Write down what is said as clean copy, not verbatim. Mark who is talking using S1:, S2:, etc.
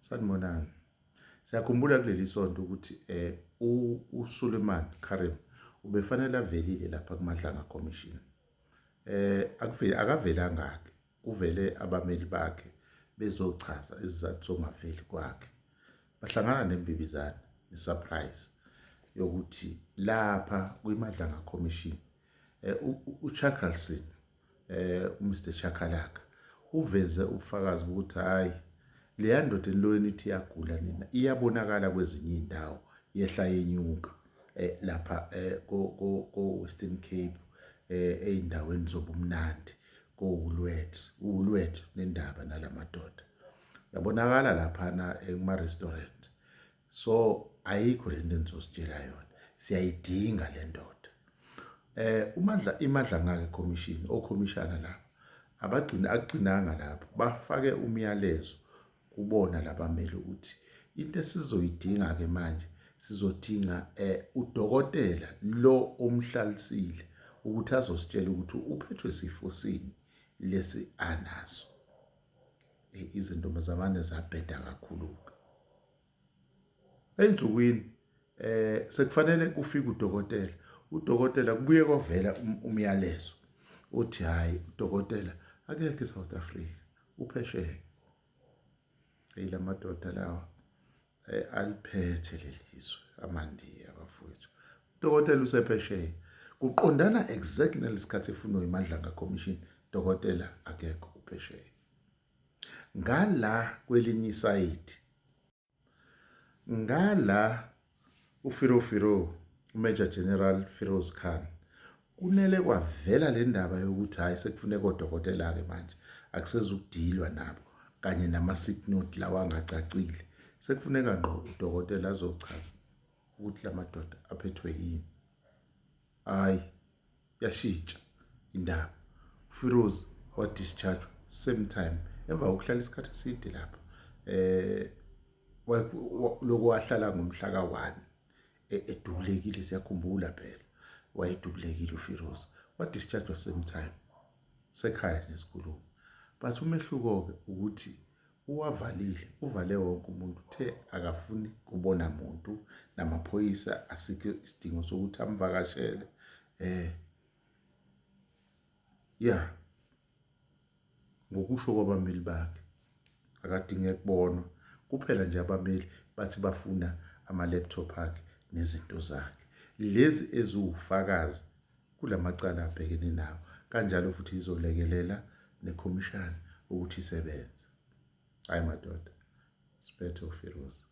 S1: Sanibonani. Siyakhumbula kuleli sonto ukuthi uSuleiman Karim ubefanele avelile lapha kuMadlanga Commission. Akavelanga ke. Uvele abameli bakhe bezochaza isizathu sokungaveli kwakhe. Bahlangana nembibizana, nesurprise yokuthi lapha kuMadlanga Commission uChakalson uMr Chakalaka uveze ubufakazi ukuthi hayi leya ndoda enilweni ithi yagula nina iyabonakala kwezinye indawo yehla yenyuka lapha ko-Western Cape eindaweni zobumnandi ko-Ulwet nendaba nalamadoda yabonakala lapha ema-restaurant. So ayikho lento enizositshela yona, siyayidinga le ndoda. iMadlanga Commission okhomishana lapha akugcinanga lapho, bafake umyalezo kubona labameli ukuthi into esizoyidinga ke manje sizodinga udokotela lo omhlalisile ukuthi azositshela ukuthi uphethwe sifo sini lesi anaso. Izinto zamanje zabheda kakhulu. Ensukwini sekufanele kufike udokotela kubuye kwavela umyalezo uthi hayi udokotela akekho eSouth Africa uphesheya. Lamadoda lawa aliphethe lelizwe amandiya bafowethu. Udokotela usephesheya kuqondana exactly nalesikhathi efunwa iMadlanga Commission. Dokotela akekho uphesheya. Ngala kwelinye isayidi, ngala uFiro uMajor General Firoz Khan kunele kwavela le ndaba yokuthi hayi sekufuneka odokotela ke manje akusezukudilwa nabo kanye nama-sick note lawa angacacile. Sekufuneka ngqo udokotela azochaza ukuthi lamadoda aphethwe yini. Hayi yashintsha indaba. Firoz wa-discharge same time emva kokuhlala isikhathi eside lapha. Lokho wahlala ngomhla ka-1 edubulekile, siyakhumbula phela wayedubulekile uFiroz wa-discharge same time sekhaya nesikhuluma. But umehluko-ke ukuthi uvale wonke umuntu, uthe akafuni kubona muntu, namaphoyisa asikho isidingo sokuthi amvakashele. Ngokusho kwabameli bakhe akadinge kubonwa kuphela nje. Abameli bathi bafuna ama-laptop akhe nezinto zakhe lezi eziwufakazi kulamacala abhekene nawo. Kanjalo futhi izolekelela nekhomishana ukuthi isebenze. Hayi madoda, siphethe uFiroz.